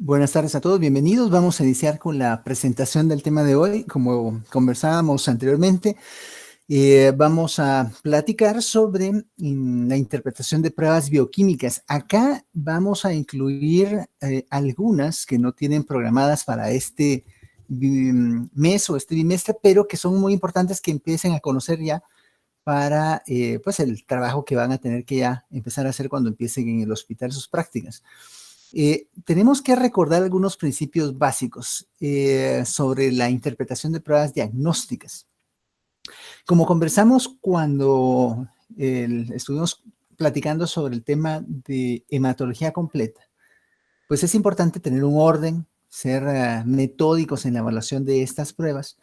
Buenas tardes a todos, bienvenidos. Vamos a iniciar con la presentación del tema de hoy. Como conversábamos anteriormente, vamos a platicar sobre la interpretación de pruebas bioquímicas. Acá vamos a incluir algunas que no tienen programadas para este mes o este bimestre, pero que son muy importantes que empiecen a conocer ya para pues el trabajo que van a tener que ya empezar a hacer cuando empiecen en el hospital sus prácticas. Tenemos que recordar algunos principios básicos sobre la interpretación de pruebas diagnósticas. Como conversamos cuando estuvimos platicando sobre el tema de hematología completa, pues es importante tener un orden, ser metódicos en la evaluación de estas pruebas,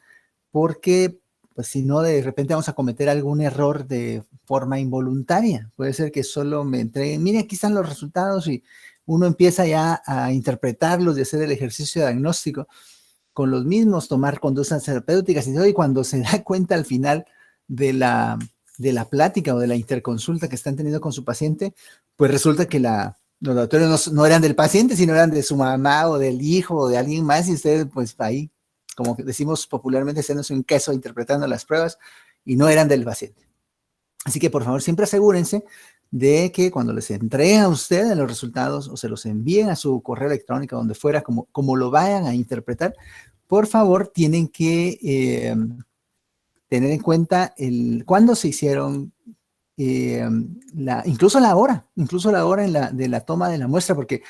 porque pues si no, de repente vamos a cometer algún error de forma involuntaria. Puede ser que solo me entreguen, mire, aquí están los resultados y uno empieza ya a interpretarlos y hacer el ejercicio diagnóstico con los mismos, tomar conductas terapéuticas y cuando se da cuenta al final de la plática o de la interconsulta que están teniendo con su paciente, pues resulta que los laboratorios no eran del paciente, sino eran de su mamá o del hijo o de alguien más y ustedes pues ahí, como decimos popularmente, haciéndose un queso interpretando las pruebas y no eran del paciente. Así que por favor siempre asegúrense de que cuando les entreguen a ustedes los resultados o se los envíen a su correo electrónico, donde fuera, como lo vayan a interpretar, por favor tienen que tener en cuenta cuándo se hicieron, incluso la hora de la toma de la muestra, porque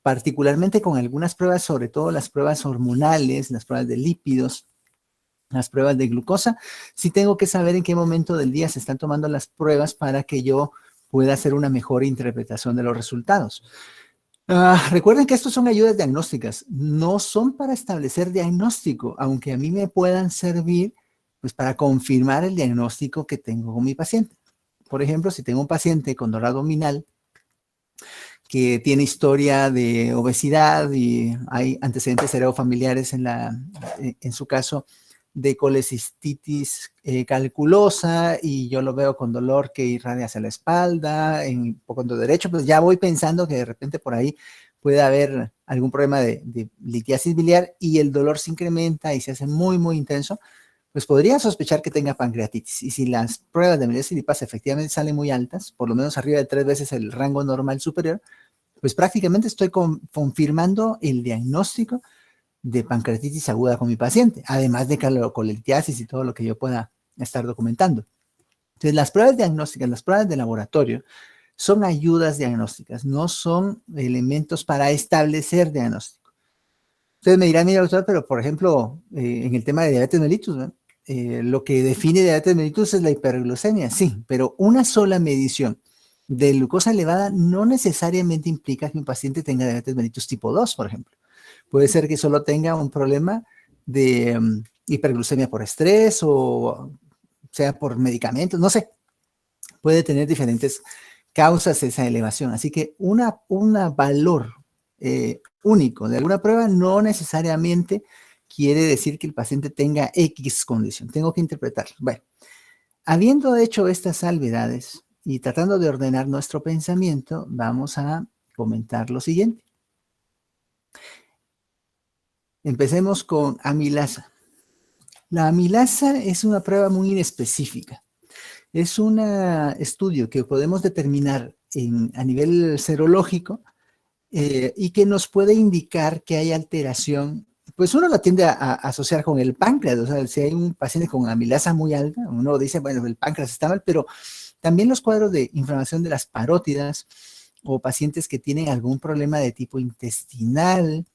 particularmente con algunas pruebas, sobre todo las pruebas hormonales, las pruebas de lípidos, las pruebas de glucosa, sí tengo que saber en qué momento del día se están tomando las pruebas para que yo pueda hacer una mejor interpretación de los resultados. Recuerden que estos son ayudas diagnósticas, no son para establecer diagnóstico, aunque a mí me puedan servir pues, para confirmar el diagnóstico que tengo con mi paciente. Por ejemplo, si tengo un paciente con dolor abdominal que tiene historia de obesidad y hay antecedentes heredofamiliares en su caso, de colecistitis calculosa y yo lo veo con dolor que irradia hacia la espalda, en poco derecho, pues ya voy pensando que de repente por ahí puede haber algún problema de litiasis biliar y el dolor se incrementa y se hace muy, muy intenso, pues podría sospechar que tenga pancreatitis. Y si las pruebas de amilasa y lipasa efectivamente salen muy altas, por lo menos arriba de 3 veces el rango normal superior, pues prácticamente estoy confirmando el diagnóstico de pancreatitis aguda con mi paciente, además de calcolitiasis y todo lo que yo pueda estar documentando. Entonces, las pruebas diagnósticas, las pruebas de laboratorio, son ayudas diagnósticas, no son elementos para establecer diagnóstico. Ustedes me dirán, mira, doctor, pero por ejemplo, en el tema de diabetes mellitus, ¿no? Lo que define diabetes mellitus es la hiperglucemia, sí, pero una sola medición de glucosa elevada no necesariamente implica que un paciente tenga diabetes mellitus tipo 2, por ejemplo. Puede ser que solo tenga un problema de hiperglucemia por estrés o sea por medicamentos, no sé. Puede tener diferentes causas esa elevación. Así que un valor único de alguna prueba no necesariamente quiere decir que el paciente tenga X condición. Tengo que interpretarlo. Bueno, habiendo hecho estas salvedades y tratando de ordenar nuestro pensamiento, vamos a comentar lo siguiente. Empecemos con amilasa. La amilasa es una prueba muy inespecífica. Es un estudio que podemos determinar a nivel serológico y que nos puede indicar que hay alteración. Pues uno lo tiende a asociar con el páncreas, o sea, si hay un paciente con amilasa muy alta, uno dice, bueno, el páncreas está mal, pero también los cuadros de inflamación de las parótidas o pacientes que tienen algún problema de tipo intestinal,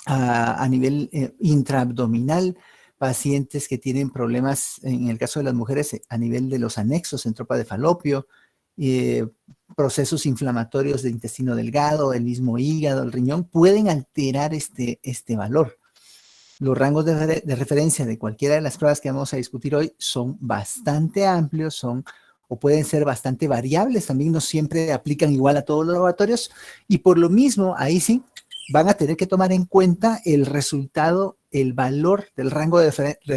a nivel intraabdominal, pacientes que tienen problemas, en el caso de las mujeres, a nivel de los anexos en tropa de Falopio, procesos inflamatorios de intestino delgado, el mismo hígado, el riñón, pueden alterar este valor. Los rangos de referencia de cualquiera de las pruebas que vamos a discutir hoy son bastante amplios, o pueden ser bastante variables, también no siempre aplican igual a todos los laboratorios, y por lo mismo, ahí sí, van a tener que tomar en cuenta el resultado, el valor del rango de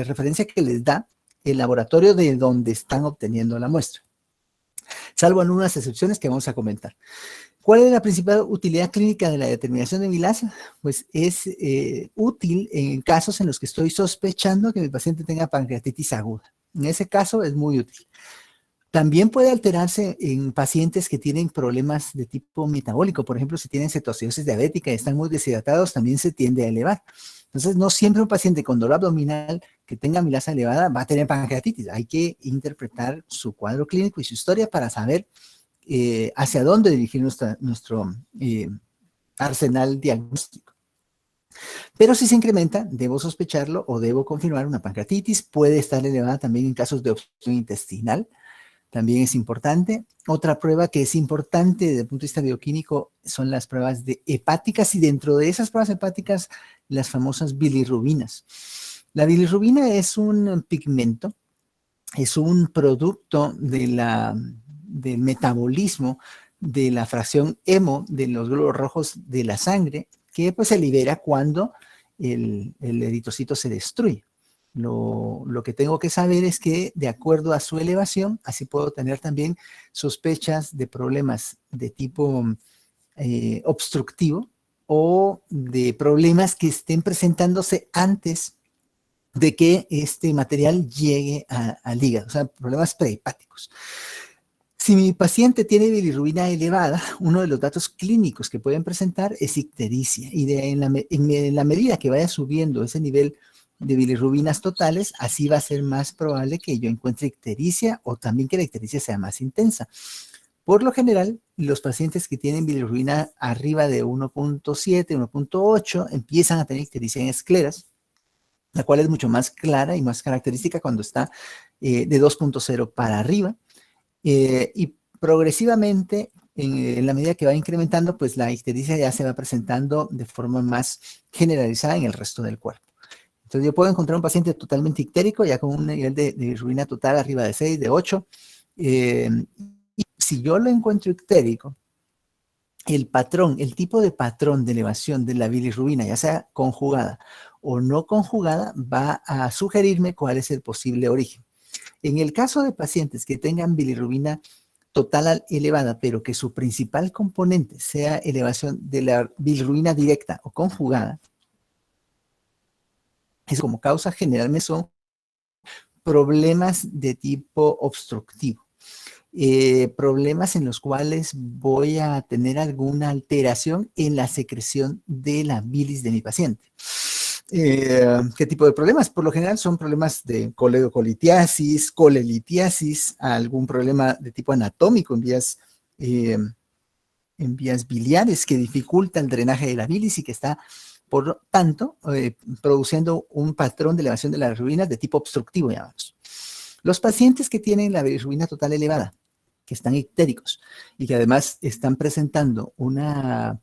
referencia que les da el laboratorio de donde están obteniendo la muestra. salvo en unas excepciones que vamos a comentar. ¿Cuál es la principal utilidad clínica de la determinación de milasa? Pues es útil en casos en los que estoy sospechando que mi paciente tenga pancreatitis aguda. En ese caso es muy útil. También puede alterarse en pacientes que tienen problemas de tipo metabólico. Por ejemplo, si tienen cetoacidosis diabética y están muy deshidratados, también se tiende a elevar. Entonces, no siempre un paciente con dolor abdominal que tenga milasa elevada va a tener pancreatitis. Hay que interpretar su cuadro clínico y su historia para saber hacia dónde dirigir nuestro arsenal diagnóstico. Pero si se incrementa, debo sospecharlo o debo confirmar una pancreatitis. Puede estar elevada también en casos de obstrucción intestinal. También es importante. Otra prueba que es importante desde el punto de vista bioquímico son las pruebas hepáticas, y dentro de esas pruebas hepáticas, las famosas bilirrubinas. La bilirrubina es un pigmento, es un producto del metabolismo de la fracción hemo de los glóbulos rojos de la sangre, que pues se libera cuando el eritrocito se destruye. Lo que tengo que saber es que de acuerdo a su elevación, así puedo tener también sospechas de problemas de tipo obstructivo o de problemas que estén presentándose antes de que este material llegue al hígado, o sea, problemas prehepáticos. Si mi paciente tiene bilirrubina elevada, uno de los datos clínicos que pueden presentar es ictericia, y en la medida que vaya subiendo ese nivel de bilirrubinas totales, así va a ser más probable que yo encuentre ictericia, o también que la ictericia sea más intensa. Por lo general, los pacientes que tienen bilirrubina arriba de 1.7, 1.8, empiezan a tener ictericia en escleras, la cual es mucho más clara y más característica cuando está de 2.0 para arriba. Y progresivamente, en la medida que va incrementando, pues la ictericia ya se va presentando de forma más generalizada en el resto del cuerpo. Entonces yo puedo encontrar un paciente totalmente ictérico, ya con un nivel de bilirrubina total arriba de 6, de 8. Y si yo lo encuentro ictérico, el patrón, el tipo de patrón de elevación de la bilirrubina, ya sea conjugada o no conjugada, va a sugerirme cuál es el posible origen. En el caso de pacientes que tengan bilirrubina total elevada, pero que su principal componente sea elevación de la bilirrubina directa o conjugada, es como causa generalmente son problemas de tipo obstructivo. Problemas en los cuales voy a tener alguna alteración en la secreción de la bilis de mi paciente. ¿Qué tipo de problemas? Por lo general son problemas de coledocolitiasis, colelitiasis, algún problema de tipo anatómico en vías biliares que dificulta el drenaje de la bilis y que está, por lo tanto, produciendo un patrón de elevación de la bilirrubina de tipo obstructivo, llamamos. Los pacientes que tienen la bilirrubina total elevada, que están ictéricos y que además están presentando una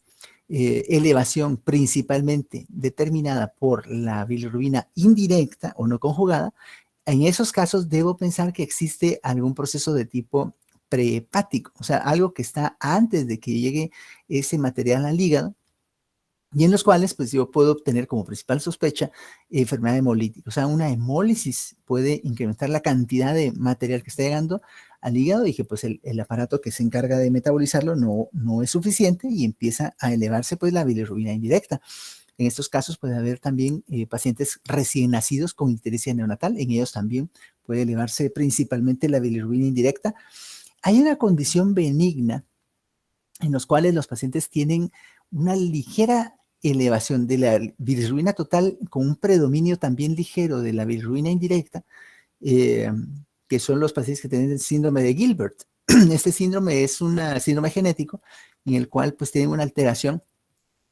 elevación principalmente determinada por la bilirrubina indirecta o no conjugada, en esos casos debo pensar que existe algún proceso de tipo prehepático, o sea, algo que está antes de que llegue ese material al hígado, y en los cuales pues yo puedo obtener como principal sospecha enfermedad hemolítica. O sea, una hemólisis puede incrementar la cantidad de material que está llegando al hígado y que pues el aparato que se encarga de metabolizarlo no es suficiente y empieza a elevarse pues la bilirrubina indirecta. En estos casos puede haber también pacientes recién nacidos con ictericia neonatal. En ellos también puede elevarse principalmente la bilirrubina indirecta. Hay una condición benigna en los cuales los pacientes tienen una ligera elevación de la bilirrubina total con un predominio también ligero de la bilirrubina indirecta, que son los pacientes que tienen el síndrome de Gilbert. Este síndrome es un síndrome genético en el cual pues tienen una alteración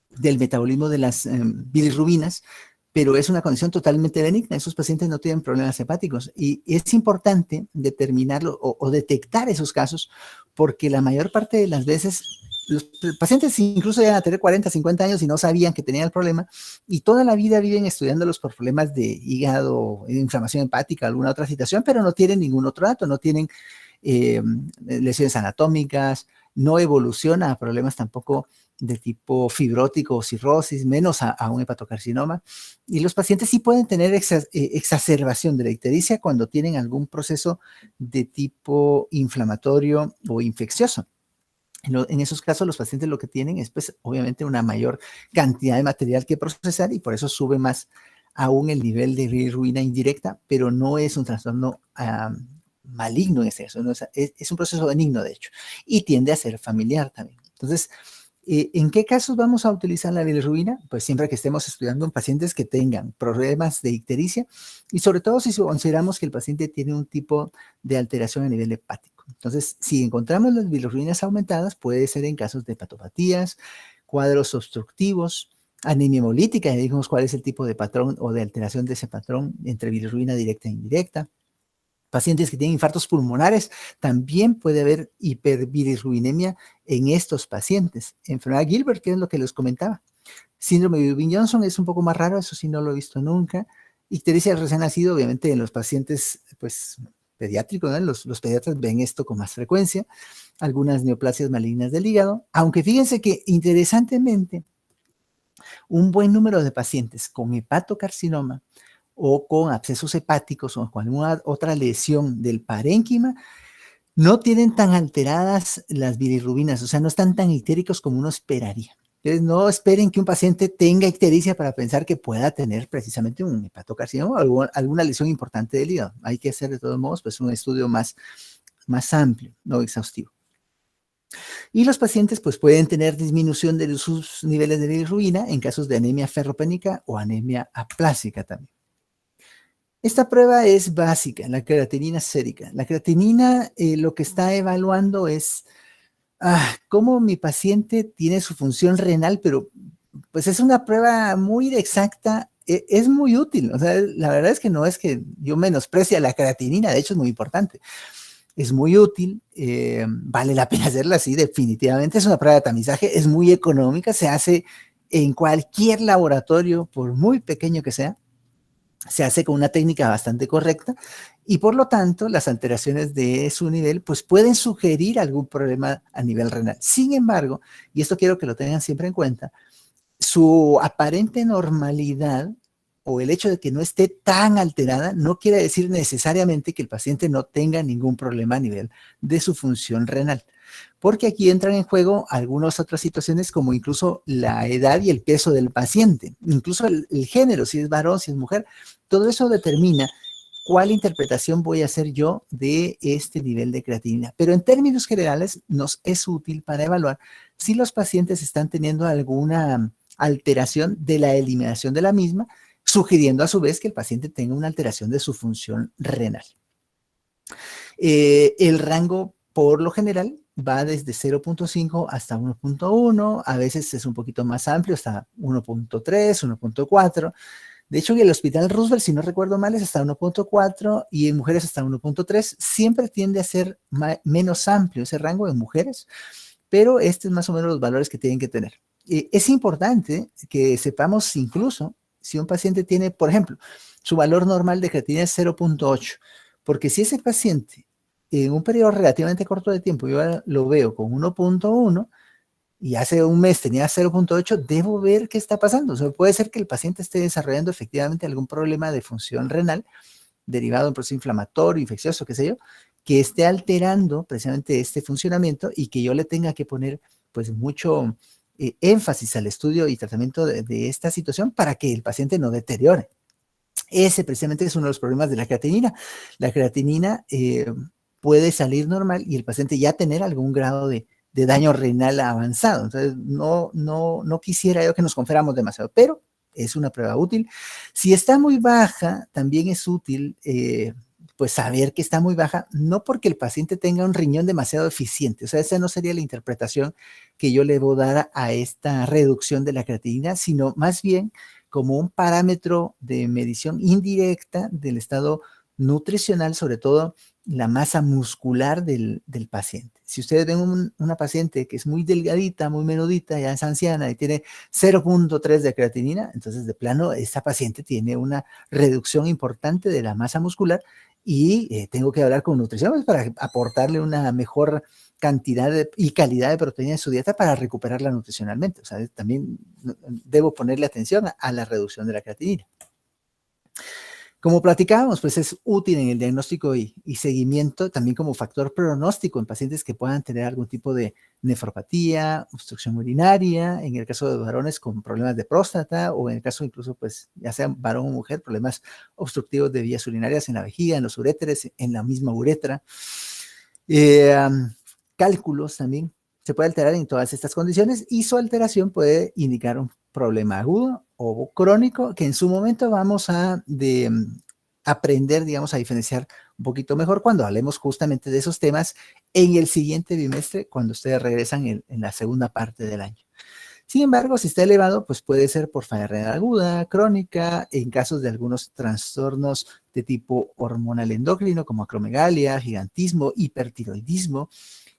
del metabolismo de las bilirrubinas, pero es una condición totalmente benigna. Esos pacientes no tienen problemas hepáticos y es importante determinarlo o detectar esos casos porque la mayor parte de las veces los pacientes incluso llegan a tener 40, 50 años y no sabían que tenían el problema y toda la vida viven estudiándolos por problemas de hígado, inflamación hepática, alguna otra situación, pero no tienen ningún otro dato, no tienen lesiones anatómicas, no evoluciona a problemas tampoco de tipo fibrótico o cirrosis, menos a un hepatocarcinoma. Y los pacientes sí pueden tener exacerbación de la ictericia cuando tienen algún proceso de tipo inflamatorio o infeccioso. En esos casos, los pacientes lo que tienen es, pues, obviamente una mayor cantidad de material que procesar y por eso sube más aún el nivel de bilirrubina indirecta, pero no es un trastorno maligno en ese caso, ¿no? Es un proceso benigno, de hecho, y tiende a ser familiar también. Entonces, ¿en qué casos vamos a utilizar la bilirrubina? Pues siempre que estemos estudiando en pacientes que tengan problemas de ictericia y sobre todo si consideramos que el paciente tiene un tipo de alteración a nivel hepático. Entonces, si encontramos las bilirrubinas aumentadas, puede ser en casos de hepatopatías, cuadros obstructivos, anemia hemolítica, ya dijimos cuál es el tipo de patrón o de alteración de ese patrón entre bilirrubina directa e indirecta. Pacientes que tienen infartos pulmonares, también puede haber hiperbilirrubinemia en estos pacientes. Enfermedad Gilbert, que es lo que les comentaba. Síndrome de Ewing-Johnson es un poco más raro, eso sí no lo he visto nunca. Ictericia recién nacido, obviamente en los pacientes pues, pediátricos, ¿no? Los pediatras ven esto con más frecuencia. Algunas neoplasias malignas del hígado, aunque fíjense que interesantemente, un buen número de pacientes con hepatocarcinoma o con abscesos hepáticos o con alguna otra lesión del parénquima, no tienen tan alteradas las bilirrubinas, o sea, no están tan ictéricos como uno esperaría. Entonces, no esperen que un paciente tenga ictericia para pensar que pueda tener precisamente un hepatocarcinoma o alguna lesión importante del hígado. Hay que hacer de todos modos pues, un estudio más amplio, no exhaustivo. Y los pacientes pues, pueden tener disminución de sus niveles de bilirrubina en casos de anemia ferropénica o anemia aplásica también. Esta prueba es básica, la creatinina sérica. La creatinina lo que está evaluando es cómo mi paciente tiene su función renal, pero pues es una prueba muy exacta, es muy útil. O sea, la verdad es que no es que yo menosprecie la creatinina, de hecho es muy importante. Es muy útil, vale la pena hacerla, sí, definitivamente. Es una prueba de tamizaje, es muy económica, se hace en cualquier laboratorio, por muy pequeño que sea. Se hace con una técnica bastante correcta y por lo tanto las alteraciones de su nivel pues pueden sugerir algún problema a nivel renal. Sin embargo, y esto quiero que lo tengan siempre en cuenta, su aparente normalidad o el hecho de que no esté tan alterada no quiere decir necesariamente que el paciente no tenga ningún problema a nivel de su función renal. Porque aquí entran en juego algunas otras situaciones como incluso la edad y el peso del paciente, incluso el género, si es varón, si es mujer, todo eso determina cuál interpretación voy a hacer yo de este nivel de creatinina. Pero en términos generales nos es útil para evaluar si los pacientes están teniendo alguna alteración de la eliminación de la misma, sugiriendo a su vez que el paciente tenga una alteración de su función renal. El rango, por lo general, va desde 0.5 hasta 1.1, a veces es un poquito más amplio, hasta 1.3, 1.4. De hecho, en el Hospital Roosevelt, si no recuerdo mal, es hasta 1.4 y en mujeres hasta 1.3. Siempre tiende a ser menos amplio ese rango en mujeres, pero este es más o menos los valores que tienen que tener. Es importante que sepamos incluso si un paciente tiene, por ejemplo, su valor normal de creatinina es 0.8, porque si ese paciente en un periodo relativamente corto de tiempo yo lo veo con 1.1 y hace un mes tenía 0.8, debo ver qué está pasando. O sea, puede ser que el paciente esté desarrollando efectivamente algún problema de función renal derivado de un proceso inflamatorio, infeccioso, qué sé yo, que esté alterando precisamente este funcionamiento y que yo le tenga que poner pues mucho énfasis al estudio y tratamiento de esta situación para que el paciente no deteriore. Ese precisamente es uno de los problemas de la creatinina. La creatinina puede salir normal y el paciente ya tener algún grado de daño renal avanzado. Entonces, no quisiera yo que nos confiáramos demasiado, pero es una prueba útil. Si está muy baja, también es útil pues saber que está muy baja, no porque el paciente tenga un riñón demasiado eficiente, o sea, esa no sería la interpretación que yo le voy a dar a esta reducción de la creatinina, sino más bien como un parámetro de medición indirecta del estado nutricional, sobre todo la masa muscular del paciente. Si ustedes ven una paciente que es muy delgadita, muy menudita, ya es anciana y tiene 0.3 de creatinina, entonces de plano esta paciente tiene una reducción importante de la masa muscular y tengo que hablar con nutrición para aportarle una mejor cantidad y calidad de proteína en su dieta para recuperarla nutricionalmente. O sea, también debo ponerle atención a la reducción de la creatinina. Como platicábamos, pues es útil en el diagnóstico y seguimiento, también como factor pronóstico en pacientes que puedan tener algún tipo de nefropatía, obstrucción urinaria, en el caso de varones con problemas de próstata, o en el caso incluso, pues, ya sea varón o mujer, problemas obstructivos de vías urinarias en la vejiga, en los uréteres, en la misma uretra. Cálculos también se puede alterar en todas estas condiciones y su alteración puede indicar un problema agudo o crónico que en su momento vamos a aprender, digamos, a diferenciar un poquito mejor cuando hablemos justamente de esos temas en el siguiente bimestre, cuando ustedes regresan en la segunda parte del año. Sin embargo, si está elevado, pues puede ser por falla renal aguda, crónica, en casos de algunos trastornos de tipo hormonal endocrino, como acromegalia, gigantismo, hipertiroidismo,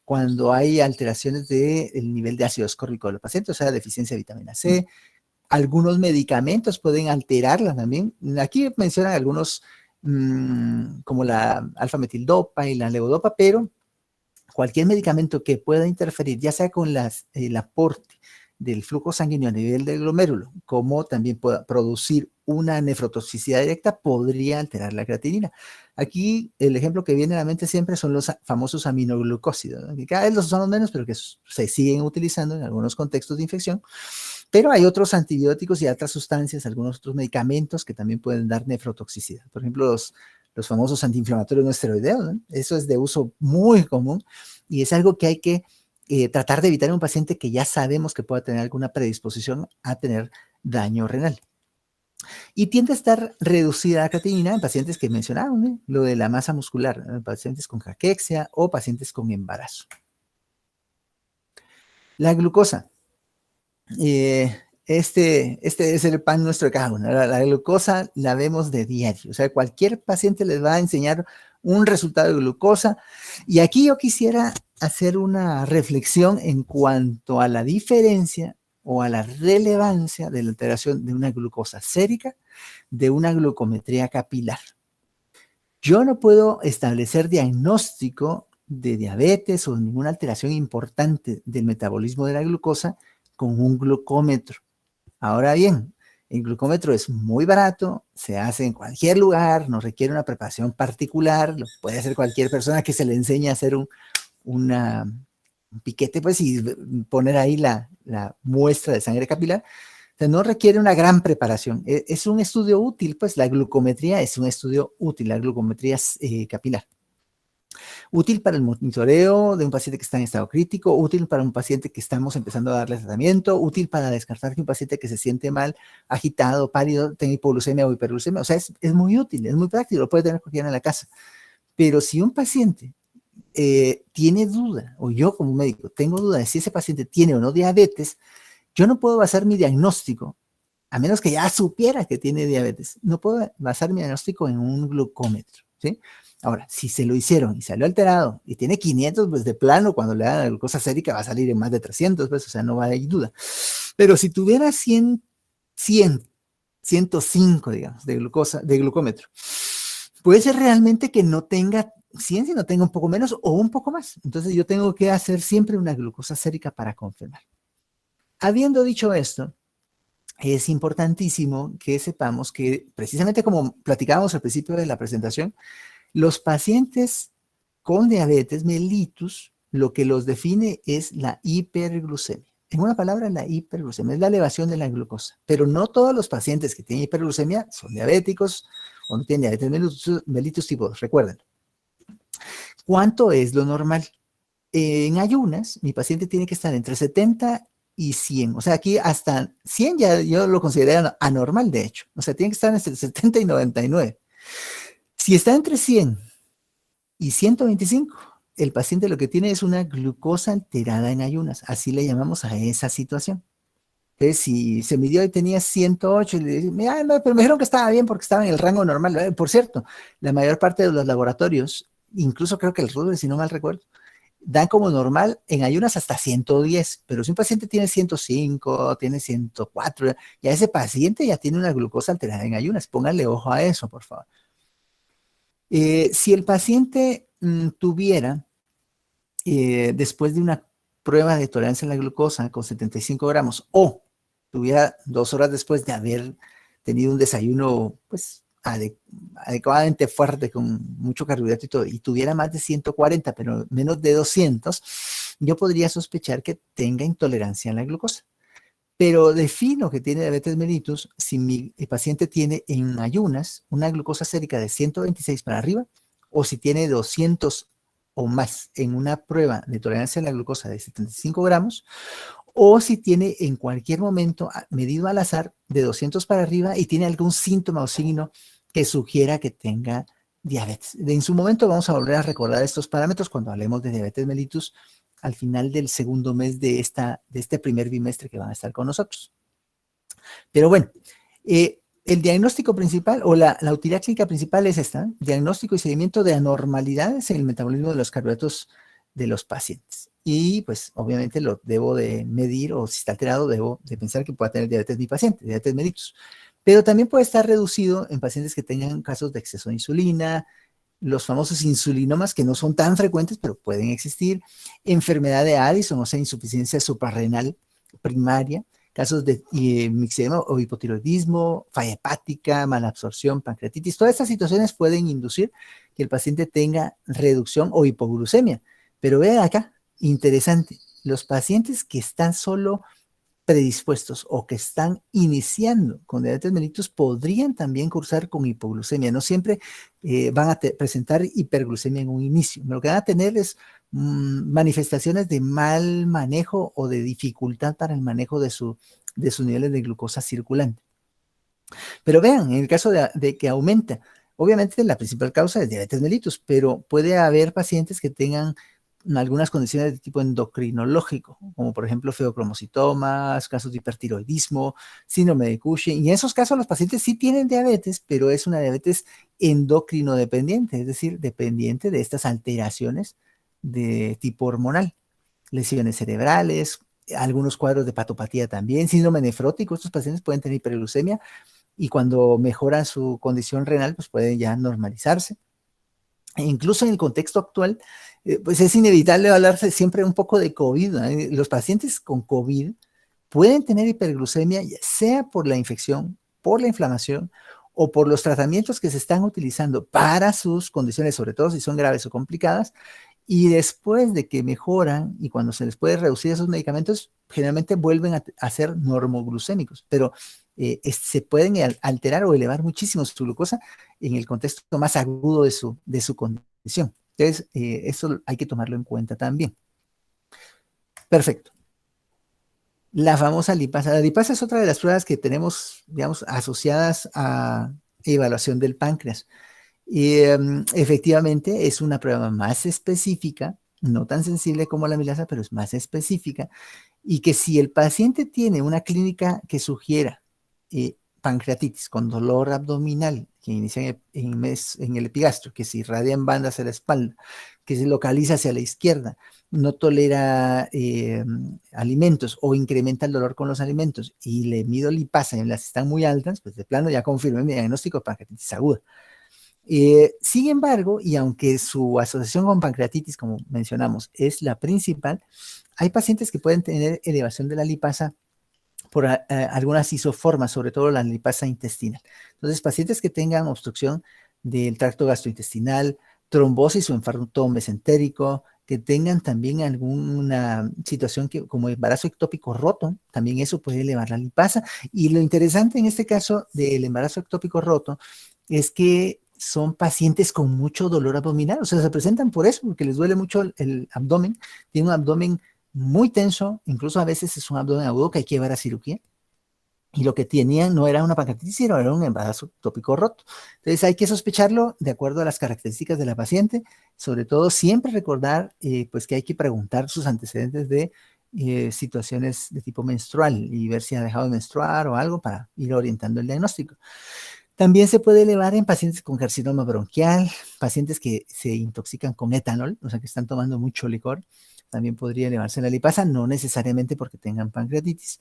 cuando hay alteraciones del nivel de ácido ascórbico del paciente, o sea, deficiencia de vitamina C. Algunos medicamentos pueden alterarla también. Aquí mencionan algunos como la alfa-metildopa y la levodopa, pero cualquier medicamento que pueda interferir, ya sea con el aporte del flujo sanguíneo a nivel del glomérulo, como también pueda producir una nefrotoxicidad directa, podría alterar la creatinina. Aquí el ejemplo que viene a la mente siempre son los famosos aminoglucósidos, ¿no? Que cada vez los usamos menos, pero que se siguen utilizando en algunos contextos de infección. Pero hay otros antibióticos y otras sustancias, algunos otros medicamentos que también pueden dar nefrotoxicidad. Por ejemplo, los famosos antiinflamatorios no esteroideos, ¿no? Eso es de uso muy común y es algo que hay que tratar de evitar en un paciente que ya sabemos que pueda tener alguna predisposición a tener daño renal. Y tiende a estar reducida la creatinina en pacientes que mencionaban, ¿eh? Lo de la masa muscular, en pacientes con caquexia o pacientes con embarazo. La glucosa. Este es el pan nuestro de cada uno. La glucosa la vemos de diario. O sea, cualquier paciente les va a enseñar un resultado de glucosa. Y aquí yo quisiera hacer una reflexión en cuanto a la diferencia o a la relevancia de la alteración de una glucosa sérica de una glucometría capilar. Yo no puedo establecer diagnóstico de diabetes o ninguna alteración importante del metabolismo de la glucosa con un glucómetro. Ahora bien, el glucómetro es muy barato, se hace en cualquier lugar, no requiere una preparación particular, lo puede hacer cualquier persona que se le enseñe a hacer un piquete, pues, y poner ahí la muestra de sangre capilar. O sea, no requiere una gran preparación. Es un estudio útil, pues la glucometría es un estudio útil, la glucometría capilar. Útil para el monitoreo de un paciente que está en estado crítico, útil para un paciente que estamos empezando a darle tratamiento, útil para descartar que un paciente que se siente mal, agitado, pálido, tenga hipoglucemia o hiperglucemia. O sea, es muy útil, es muy práctico, lo puede tener cualquiera en la casa. Pero si un paciente tiene duda, o yo como médico tengo duda de si ese paciente tiene o no diabetes, yo no puedo basar mi diagnóstico, a menos que ya supiera que tiene diabetes, no puedo basar mi diagnóstico en un glucómetro, ¿sí? Ahora, si se lo hicieron y salió alterado y tiene 500, pues de plano, cuando le dan la glucosa sérica va a salir en más de 300, pues, o sea, no va a haber duda. Pero si tuviera 100, 105, digamos, de glucómetro, puede ser realmente que no tenga 100, sino tenga un poco menos o un poco más. Entonces yo tengo que hacer siempre una glucosa sérica para confirmar. Habiendo dicho esto, es importantísimo que sepamos que, precisamente como platicábamos al principio de la presentación, los pacientes con diabetes mellitus, lo que los define es la hiperglucemia. En una palabra, la hiperglucemia es la elevación de la glucosa, pero no todos los pacientes que tienen hiperglucemia son diabéticos o no tienen diabetes mellitus tipo 2, recuerden. ¿Cuánto es lo normal? En ayunas, mi paciente tiene que estar entre 70 y 100. O sea, aquí hasta 100 ya yo lo considero anormal, de hecho. O sea, tiene que estar entre 70 y 99. Si está entre 100 y 125, el paciente lo que tiene es una glucosa alterada en ayunas. Así le llamamos a esa situación. Entonces, si se midió y tenía 108, y le dicen, no, pero me dijeron que estaba bien porque estaba en el rango normal. Por cierto, la mayor parte de los laboratorios, incluso creo que el Rutgers, si no mal recuerdo, dan como normal en ayunas hasta 110, pero si un paciente tiene 105, tiene 104, ya ese paciente ya tiene una glucosa alterada en ayunas. Pónganle ojo a eso, por favor. Si el paciente tuviera después de una prueba de tolerancia a la glucosa con 75 gramos, o tuviera 2 horas después de haber tenido un desayuno, pues, adecuadamente fuerte, con mucho carbohidrato y todo, y tuviera más de 140, pero menos de 200, yo podría sospechar que tenga intolerancia a la glucosa. Pero defino que tiene diabetes mellitus si mi paciente tiene en ayunas una glucosa sérica de 126 para arriba, o si tiene 200 o más en una prueba de tolerancia a la glucosa de 75 gramos, o si tiene en cualquier momento medido al azar de 200 para arriba y tiene algún síntoma o signo que sugiera que tenga diabetes. En su momento vamos a volver a recordar estos parámetros cuando hablemos de diabetes mellitus al final del segundo mes de este primer bimestre que van a estar con nosotros. Pero bueno, el diagnóstico principal o la utilidad clínica principal es esta: diagnóstico y seguimiento de anormalidades en el metabolismo de los carbohidratos de los pacientes. Y pues obviamente lo debo de medir, o si está alterado debo de pensar que pueda tener diabetes mi paciente, diabetes mellitus. Pero también puede estar reducido en pacientes que tengan casos de exceso de insulina, los famosos insulinomas, que no son tan frecuentes, pero pueden existir, enfermedad de Addison, o sea, insuficiencia suprarrenal primaria, casos de mixedema o hipotiroidismo, falla hepática, malabsorción, pancreatitis. Todas estas situaciones pueden inducir que el paciente tenga reducción o hipoglucemia. Pero vean acá, interesante, los pacientes que están solo predispuestos o que están iniciando con diabetes mellitus podrían también cursar con hipoglucemia. No siempre van a presentar hiperglucemia en un inicio. Lo que van a tener es manifestaciones de mal manejo o de dificultad para el manejo de sus niveles de glucosa circulante. Pero vean, en el caso de que aumenta, obviamente la principal causa es diabetes mellitus, pero puede haber pacientes que tengan algunas condiciones de tipo endocrinológico, como por ejemplo feocromocitomas, casos de hipertiroidismo, síndrome de Cushing, y en esos casos los pacientes sí tienen diabetes, pero es una diabetes endocrino dependiente, es decir, dependiente de estas alteraciones de tipo hormonal, lesiones cerebrales, algunos cuadros de patopatía también, síndrome nefrótico. Estos pacientes pueden tener hiperglucemia y cuando mejoran su condición renal, pues pueden ya normalizarse. E incluso en el contexto actual, pues es inevitable hablarse siempre un poco de COVID, ¿no? Los pacientes con COVID pueden tener hiperglucemia, ya sea por la infección, por la inflamación o por los tratamientos que se están utilizando para sus condiciones, sobre todo si son graves o complicadas. Y después de que mejoran y cuando se les puede reducir esos medicamentos, generalmente vuelven a ser normoglucémicos, pero se pueden alterar o elevar muchísimo su glucosa en el contexto más agudo de su condición. Entonces, eso hay que tomarlo en cuenta también. Perfecto. La famosa lipasa. La lipasa es otra de las pruebas que tenemos, digamos, asociadas a evaluación del páncreas. Y efectivamente es una prueba más específica, no tan sensible como la amilasa, pero es más específica. Y que si el paciente tiene una clínica que sugiera pancreatitis con dolor abdominal, que inicia en el epigastro, que se irradia en bandas hacia la espalda, que se localiza hacia la izquierda, no tolera alimentos o incrementa el dolor con los alimentos, y le mido lipasa y las están muy altas, pues de plano ya confirmé mi diagnóstico de pancreatitis aguda. Sin embargo, y aunque su asociación con pancreatitis, como mencionamos, es la principal, hay pacientes que pueden tener elevación de la lipasa por algunas isoformas, sobre todo la lipasa intestinal. Entonces, pacientes que tengan obstrucción del tracto gastrointestinal, trombosis o infarto mesentérico, que tengan también alguna situación como embarazo ectópico roto, también eso puede elevar la lipasa. Y lo interesante en este caso del embarazo ectópico roto es que son pacientes con mucho dolor abdominal, o sea, se presentan por eso, porque les duele mucho el abdomen, tienen un abdomen muy tenso, incluso a veces es un abdomen agudo que hay que llevar a cirugía, y lo que tenían no era una pancreatitis, sino era un embarazo ectópico roto. Entonces hay que sospecharlo de acuerdo a las características de la paciente, sobre todo siempre recordar pues que hay que preguntar sus antecedentes de situaciones de tipo menstrual y ver si ha dejado de menstruar o algo para ir orientando el diagnóstico. También se puede elevar en pacientes con carcinoma bronquial, pacientes que se intoxican con etanol, o sea, que están tomando mucho licor. También podría elevarse la lipasa, no necesariamente porque tengan pancreatitis.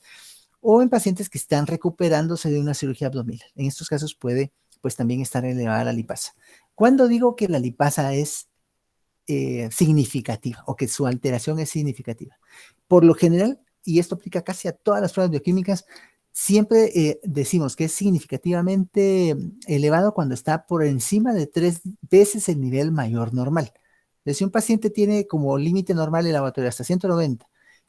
O en pacientes que están recuperándose de una cirugía abdominal. En estos casos puede, pues, también estar elevada la lipasa. Cuando digo que la lipasa es significativa o que su alteración es significativa. Por lo general, y esto aplica casi a todas las pruebas bioquímicas, siempre decimos que es significativamente elevado cuando está por encima de 3 veces el nivel mayor normal. Entonces, si un paciente tiene como límite normal el laboratorio hasta 190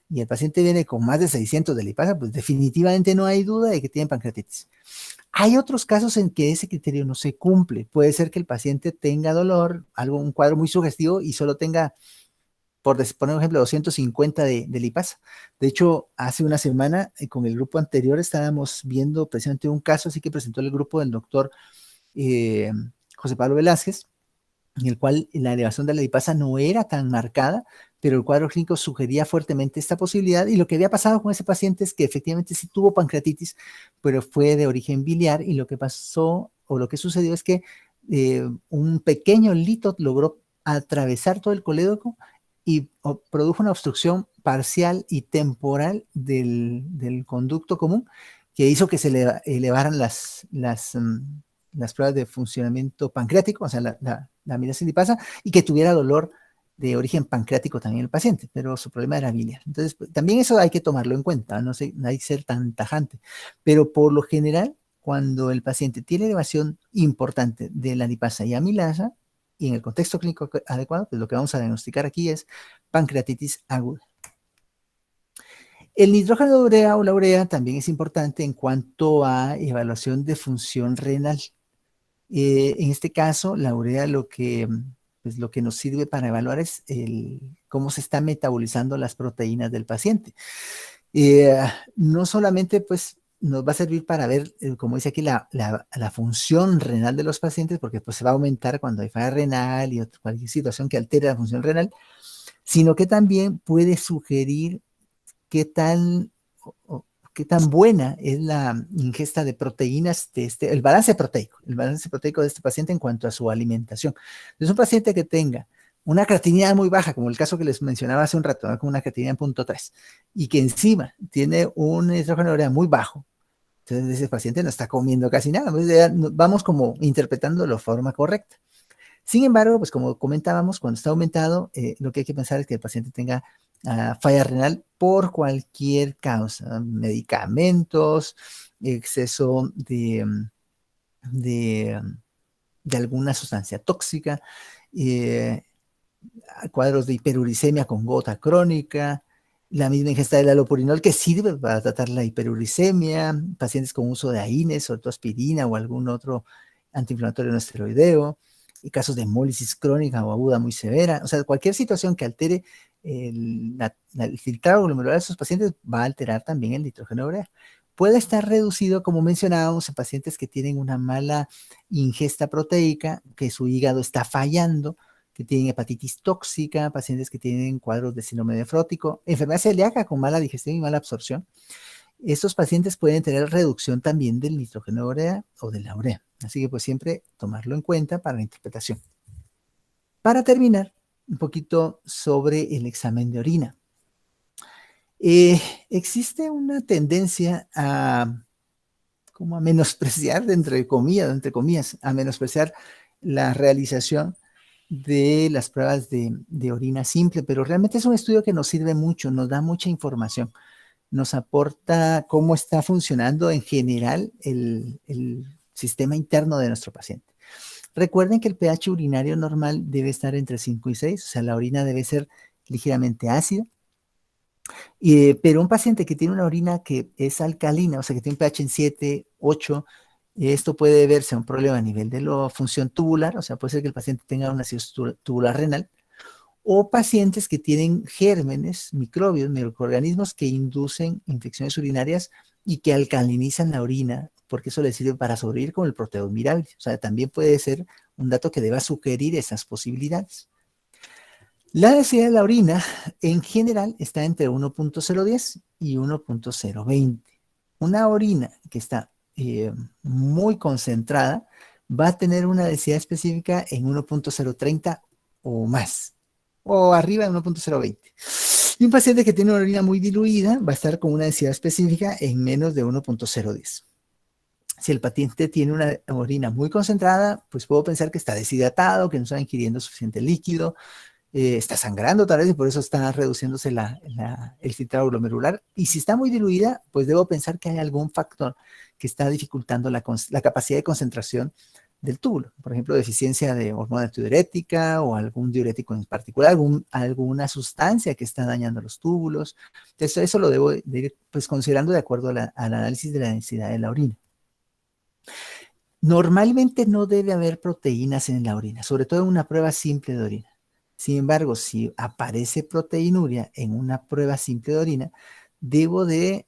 y el paciente viene con más de 600 de lipasa, pues definitivamente no hay duda de que tiene pancreatitis. Hay otros casos en que ese criterio no se cumple. Puede ser que el paciente tenga dolor, un cuadro muy sugestivo y solo tenga, por poner un ejemplo, 250 de lipasa. De hecho, hace una semana con el grupo anterior estábamos viendo precisamente un caso así que presentó el grupo del doctor eh, José Pablo Velázquez, en el cual la elevación de la lipasa no era tan marcada, pero el cuadro clínico sugería fuertemente esta posibilidad, y lo que había pasado con ese paciente es que efectivamente sí tuvo pancreatitis, pero fue de origen biliar, y lo que pasó, o lo que sucedió es que un pequeño lito logró atravesar todo el colédoco y produjo una obstrucción parcial y temporal del conducto común, que hizo que se elevaran las pruebas de funcionamiento pancreático, o sea, la amilasa lipasa, y que tuviera dolor de origen pancreático también el paciente, pero su problema era biliar. Entonces, también eso hay que tomarlo en cuenta, no sé, no hay que ser tan tajante, pero por lo general, cuando el paciente tiene elevación importante de la lipasa y amilasa, y en el contexto clínico adecuado, pues lo que vamos a diagnosticar aquí es pancreatitis aguda. El nitrógeno de urea o la urea también es importante en cuanto a evaluación de función renal. En este caso, la urea pues, lo que nos sirve para evaluar es cómo se están metabolizando las proteínas del paciente. No solamente pues, nos va a servir para ver, como dice aquí, la función renal de los pacientes, porque pues, se va a aumentar cuando hay falla renal y cualquier situación que altere la función renal, sino que también puede sugerir qué tan buena es la ingesta de proteínas, el balance proteico de este paciente en cuanto a su alimentación. Es un paciente que tenga una creatinina muy baja, como el caso que les mencionaba hace un rato, ¿no? Con una creatinina en 0.3, y que encima tiene un nitrógeno de urea muy bajo. Entonces ese paciente no está comiendo casi nada. Entonces, vamos como interpretando de forma correcta. Sin embargo, pues como comentábamos, cuando está aumentado, lo que hay que pensar es que el paciente tenga falla renal por cualquier causa, medicamentos, exceso de, de alguna sustancia tóxica, eh, cuadros de hiperuricemia con gota crónica, la misma ingesta del allopurinol que sirve para tratar la hiperuricemia, pacientes con uso de AINES, sobre todo aspirina o algún otro antiinflamatorio no esteroideo, y casos de hemólisis crónica o aguda muy severa. O sea, cualquier situación que altere el filtrado glomerular de esos pacientes va a alterar también el nitrógeno urea. Puede estar reducido, como mencionábamos, en pacientes que tienen una mala ingesta proteica, que su hígado está fallando, que tienen hepatitis tóxica, pacientes que tienen cuadros de síndrome nefrótico, enfermedad celíaca con mala digestión y mala absorción. Estos pacientes pueden tener reducción también del nitrógeno urea o de la urea. Así que pues siempre tomarlo en cuenta para la interpretación. Para terminar, un poquito sobre el examen de orina. Existe una tendencia como a menospreciar, entre comillas, a menospreciar la realización de las pruebas de orina simple, pero realmente es un estudio que nos sirve mucho, nos da mucha información, nos aporta cómo está funcionando en general el sistema interno de nuestro paciente. Recuerden que el pH urinario normal debe estar entre 5 y 6, o sea, la orina debe ser ligeramente ácida, pero un paciente que tiene una orina que es alcalina, o sea, que tiene un pH en 7, 8, esto puede verse un problema a nivel de la función tubular, o sea, puede ser que el paciente tenga una cirrosis tubular renal, o pacientes que tienen gérmenes, microbios, microorganismos que inducen infecciones urinarias y que alcalinizan la orina, porque eso les sirve para sobrevivir con el proteón mirable. O sea, también puede ser un dato que deba sugerir esas posibilidades. La densidad de la orina en general está entre 1.010 y 1.020. Una orina que está muy concentrada va a tener una densidad específica en 1.030 o más, o arriba de 1.020. Y un paciente que tiene una orina muy diluida va a estar con una densidad específica en menos de 1.010. Si el paciente tiene una orina muy concentrada, pues puedo pensar que está deshidratado, que no está ingiriendo suficiente líquido, está sangrando tal vez y por eso está reduciéndose el filtrado glomerular. Y si está muy diluida, pues debo pensar que hay algún factor que está dificultando la capacidad de concentración del túbulo. Por ejemplo, deficiencia de hormona antidiurética o algún diurético en particular, alguna sustancia que está dañando los túbulos. Entonces, eso lo debo de ir pues, considerando de acuerdo al análisis de la densidad de la orina. Normalmente no debe haber proteínas en la orina, sobre todo en una prueba simple de orina. Sin embargo, si aparece proteinuria en una prueba simple de orina, debo de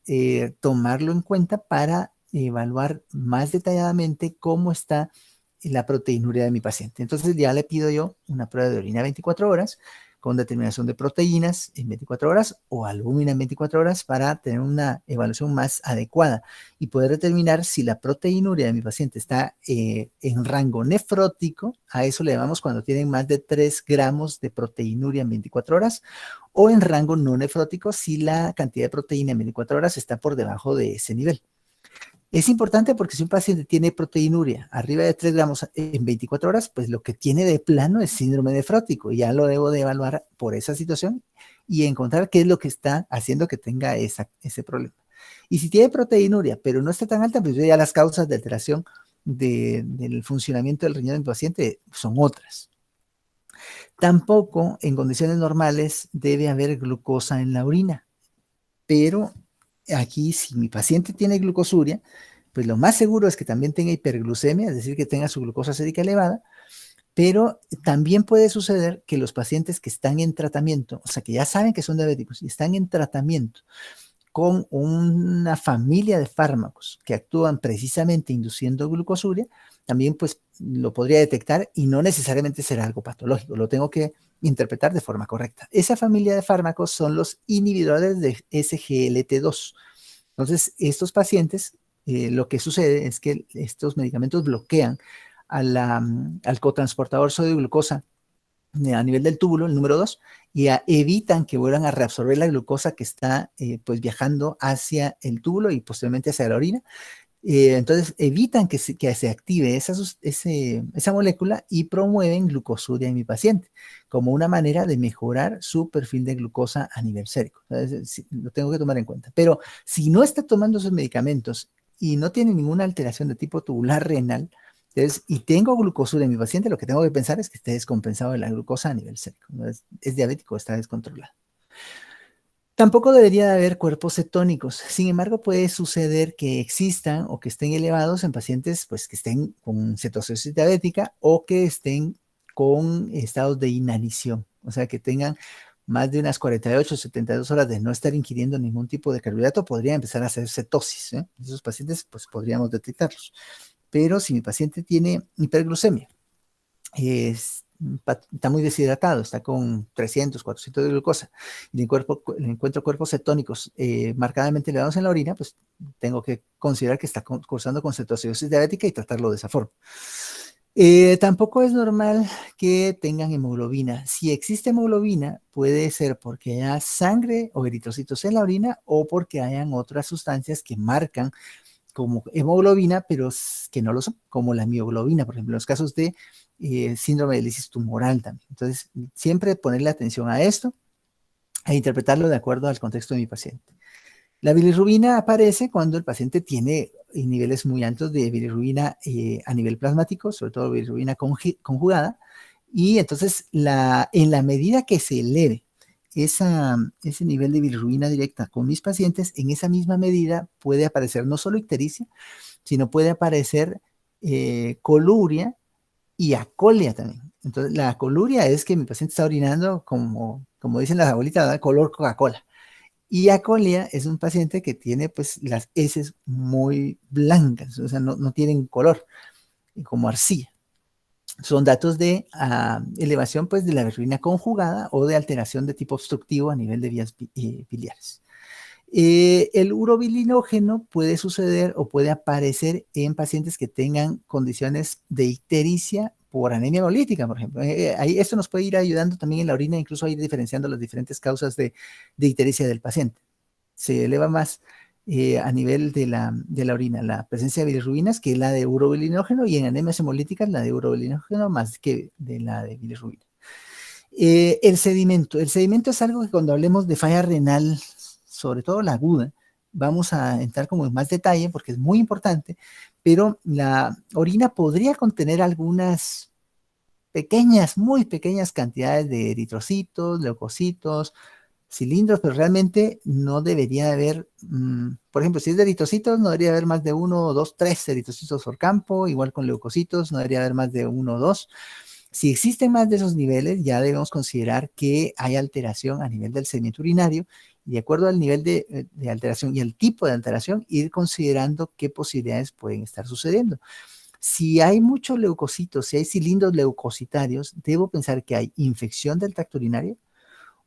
tomarlo en cuenta para evaluar más detalladamente cómo está la proteinuria de mi paciente. Entonces ya le pido yo una prueba de orina 24 horas con determinación de proteínas en 24 horas o albúmina en 24 horas para tener una evaluación más adecuada y poder determinar si la proteinuria de mi paciente está en rango nefrótico, a eso le llamamos cuando tienen más de 3 gramos de proteinuria en 24 horas, o en rango no nefrótico si la cantidad de proteína en 24 horas está por debajo de ese nivel. Es importante porque si un paciente tiene proteinuria arriba de 3 gramos en 24 horas, pues lo que tiene de plano es síndrome nefrótico y ya lo debo de evaluar por esa situación y encontrar qué es lo que está haciendo que tenga ese problema. Y si tiene proteinuria, pero no está tan alta, pues ya las causas de alteración del funcionamiento del riñón del paciente son otras. Tampoco en condiciones normales debe haber glucosa en la orina, pero aquí si mi paciente tiene glucosuria, pues lo más seguro es que también tenga hiperglucemia, es decir, que tenga su glucosa sérica elevada, pero también puede suceder que los pacientes que están en tratamiento, o sea, que ya saben que son diabéticos y están en tratamiento con una familia de fármacos que actúan precisamente induciendo glucosuria, también pues lo podría detectar y no necesariamente será algo patológico, lo tengo que interpretar de forma correcta. Esa familia de fármacos son los inhibidores de SGLT2. Entonces, estos pacientes, lo que sucede es que estos medicamentos bloquean al cotransportador sodio-glucosa a nivel del túbulo, el número 2, y evitan que vuelvan a reabsorber la glucosa que está pues viajando hacia el túbulo y posteriormente hacia la orina. Entonces evitan que se active esa molécula y promueven glucosuria en mi paciente como una manera de mejorar su perfil de glucosa a nivel sérico. Entonces, lo tengo que tomar en cuenta. Pero si no está tomando esos medicamentos y no tiene ninguna alteración de tipo tubular renal, entonces, y tengo glucosuria en mi paciente, lo que tengo que pensar es que esté descompensado de la glucosa a nivel sérico. Es diabético, está descontrolado. Tampoco debería de haber cuerpos cetónicos. Sin embargo, puede suceder que existan o que estén elevados en pacientes pues, que estén con cetosis diabética o que estén con estados de inanición. O sea, que tengan más de unas 48 o 72 horas de no estar ingiriendo ningún tipo de carbohidrato, podría empezar a hacer cetosis. Esos pacientes pues, podríamos detectarlos. Pero si mi paciente tiene hiperglucemia, está muy deshidratado, está con 300, 400 de glucosa, y le encuentro cuerpos cetónicos marcadamente elevados en la orina, pues tengo que considerar que está cursando con cetoacidosis diabética y tratarlo de esa forma. Tampoco es normal que tengan hemoglobina. Si existe hemoglobina, puede ser porque haya sangre o eritrocitos en la orina o porque hayan otras sustancias que marcan como hemoglobina, pero que no lo son, como la mioglobina, por ejemplo, en los casos de síndrome de lisis tumoral también. Entonces, siempre ponerle atención a esto e interpretarlo de acuerdo al contexto de mi paciente. La bilirrubina aparece cuando el paciente tiene niveles muy altos de bilirrubina a nivel plasmático, sobre todo bilirrubina conjugada, y entonces en la medida que se eleve ese nivel de bilirrubina directa con mis pacientes, en esa misma medida puede aparecer no solo ictericia, sino puede aparecer coluria y acolia también. Entonces, la coluria es que mi paciente está orinando, como dicen las abuelitas, ¿verdad? Color Coca-Cola. Y acolia es un paciente que tiene pues las heces muy blancas, o sea, no tienen color, como arcilla. Son datos de elevación pues de la bilirrubina conjugada o de alteración de tipo obstructivo a nivel de vías biliares. El urobilinógeno puede suceder o puede aparecer en pacientes que tengan condiciones de ictericia por anemia hemolítica, por ejemplo. Esto nos puede ir ayudando también en la orina, incluso a ir diferenciando las diferentes causas de ictericia del paciente. Se eleva más a nivel de la orina la presencia de bilirrubinas que la de urobilinógeno y en anemias hemolíticas la de urobilinógeno más que de la de bilirrubina. El sedimento es algo que cuando hablemos de falla renal, sobre todo la aguda, vamos a entrar como en más detalle porque es muy importante, pero la orina podría contener algunas pequeñas, muy pequeñas cantidades de eritrocitos, leucocitos, cilindros, pero realmente no debería haber, por ejemplo, si es de eritrocitos, no debería haber más de uno, dos, tres eritrocitos por campo, igual con leucocitos, no debería haber más de uno o dos. Si existen más de esos niveles, ya debemos considerar que hay alteración a nivel del sedimento urinario, y de acuerdo al nivel de alteración y el tipo de alteración, ir considerando qué posibilidades pueden estar sucediendo. Si hay muchos leucocitos, si hay cilindros leucocitarios, debo pensar que hay infección del tracto urinario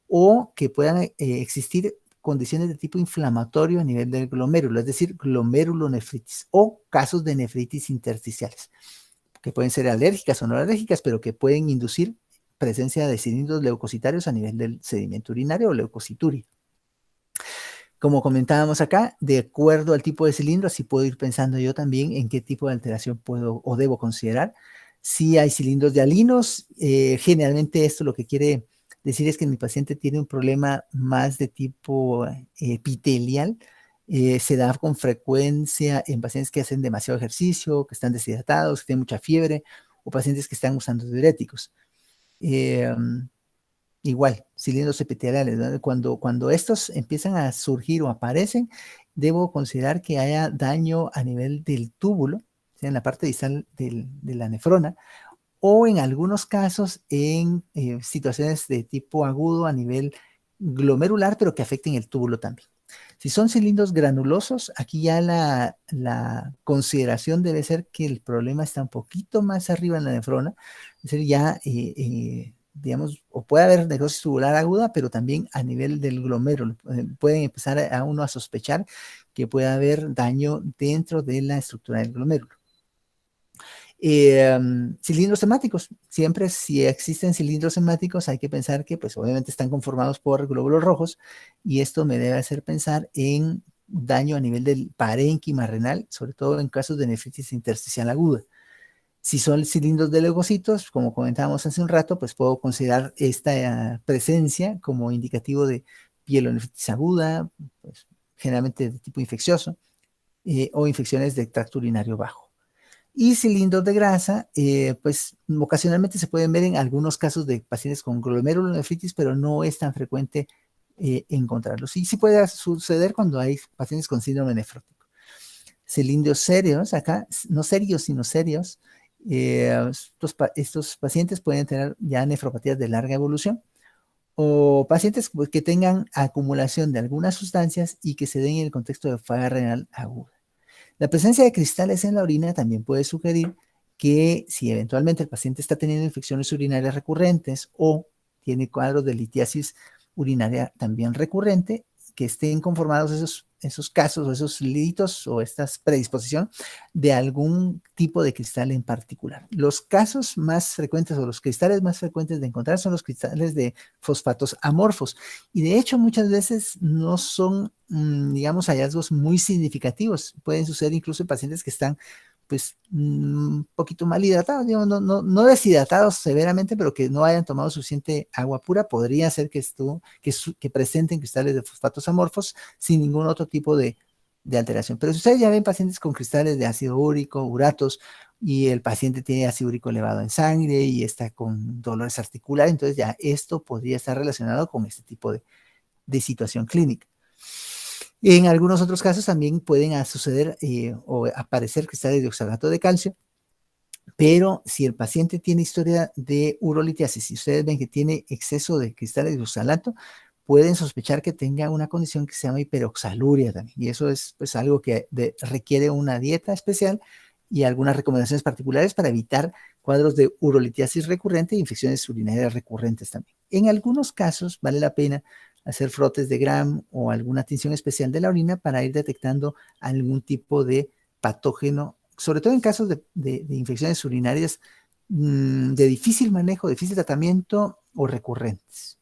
o que puedan existir condiciones de tipo inflamatorio a nivel del glomérulo, es decir, glomerulonefritis o casos de nefritis intersticiales, que pueden ser alérgicas o no alérgicas, pero que pueden inducir presencia de cilindros leucocitarios a nivel del sedimento urinario o leucocituria. Como comentábamos acá, de acuerdo al tipo de cilindro, así puedo ir pensando yo también en qué tipo de alteración puedo o debo considerar. Si hay cilindros de alinos, generalmente esto lo que quiere decir es que mi paciente tiene un problema más de tipo epitelial. Se da con frecuencia en pacientes que hacen demasiado ejercicio, que están deshidratados, que tienen mucha fiebre, o pacientes que están usando diuréticos. Eh, Igual, cilindros epiteliales, ¿no? Cuando estos empiezan a surgir o aparecen, debo considerar que haya daño a nivel del túbulo, o sea, en la parte distal de la nefrona, o en algunos casos en situaciones de tipo agudo a nivel glomerular, pero que afecten el túbulo también. Si son cilindros granulosos, aquí ya la consideración debe ser que el problema está un poquito más arriba en la nefrona, es decir, ya, digamos, o puede haber necrosis tubular aguda, pero también a nivel del glomérulo. Pueden empezar a uno a sospechar que puede haber daño dentro de la estructura del glomérulo. Cilindros hemáticos. Siempre si existen cilindros hemáticos hay que pensar que pues obviamente están conformados por glóbulos rojos y esto me debe hacer pensar en daño a nivel del parénquima renal, sobre todo en casos de nefritis intersticial aguda. Si son cilindros de leucocitos, como comentábamos hace un rato, pues puedo considerar esta presencia como indicativo de pielonefritis aguda, pues, generalmente de tipo infeccioso, o infecciones de tracto urinario bajo. Y cilindros de grasa, pues ocasionalmente se pueden ver en algunos casos de pacientes con glomerulonefritis, pero no es tan frecuente encontrarlos. Y sí puede suceder cuando hay pacientes con síndrome nefrótico. Cilindros serios, acá, no serios, sino serios, estos pacientes pueden tener ya nefropatías de larga evolución o pacientes que tengan acumulación de algunas sustancias y que se den en el contexto de falla renal aguda. La presencia de cristales en la orina también puede sugerir que si eventualmente el paciente está teniendo infecciones urinarias recurrentes o tiene cuadros de litiasis urinaria también recurrente, que estén conformados esos casos o esos litos o esta predisposición de algún tipo de cristal en particular. Los casos más frecuentes o los cristales más frecuentes de encontrar son los cristales de fosfatos amorfos y de hecho muchas veces no son, digamos, hallazgos muy significativos. Pueden suceder incluso en pacientes que están pues un poquito mal hidratados, digamos, no deshidratados severamente, pero que no hayan tomado suficiente agua pura, podría ser que presenten cristales de fosfatos amorfos sin ningún otro tipo de alteración. Pero si ustedes ya ven pacientes con cristales de ácido úrico, uratos, y el paciente tiene ácido úrico elevado en sangre y está con dolores articulares, entonces ya esto podría estar relacionado con este tipo de situación clínica. En algunos otros casos también pueden suceder o aparecer cristales de oxalato de calcio, pero si el paciente tiene historia de urolitiasis, si ustedes ven que tiene exceso de cristales de oxalato, pueden sospechar que tenga una condición que se llama hiperoxaluria también, y eso es pues algo que requiere una dieta especial y algunas recomendaciones particulares para evitar cuadros de urolitiasis recurrente e infecciones urinarias recurrentes también. En algunos casos vale la pena hacer frotes de Gram o alguna tinción especial de la orina para ir detectando algún tipo de patógeno, sobre todo en casos de infecciones urinarias de difícil manejo, difícil tratamiento o recurrentes.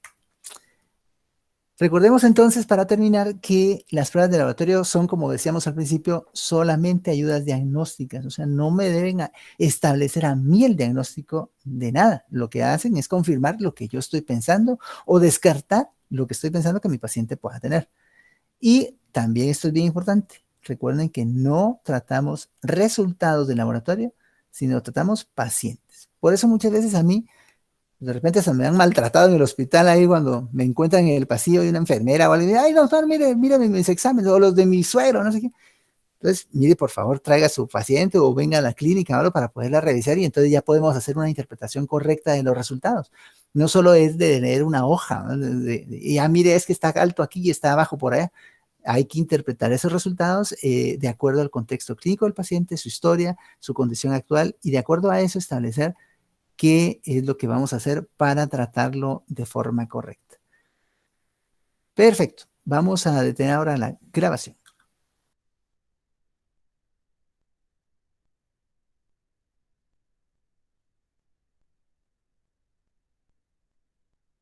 Recordemos entonces, para terminar, que las pruebas de laboratorio son, como decíamos al principio, solamente ayudas diagnósticas, o sea, no me deben establecer a mí el diagnóstico de nada. Lo que hacen es confirmar lo que yo estoy pensando o descartar lo que estoy pensando que mi paciente pueda tener. Y también esto es bien importante. Recuerden que no tratamos resultados de laboratorio, sino tratamos pacientes. Por eso muchas veces a mí, de repente se me han maltratado en el hospital ahí cuando me encuentran en el pasillo y una enfermera o alguien dice, ay, doctor, mire mis exámenes o los de mi suegro, no sé qué. Entonces, mire, por favor, traiga a su paciente o venga a la clínica ¿no? para poderla revisar y entonces ya podemos hacer una interpretación correcta de los resultados. No solo es de leer una hoja, ¿no? Mire, es que está alto aquí y está abajo por allá. Hay que interpretar esos resultados de acuerdo al contexto clínico del paciente, su historia, su condición actual, y de acuerdo a eso establecer qué es lo que vamos a hacer para tratarlo de forma correcta. Perfecto. Vamos a detener ahora la grabación.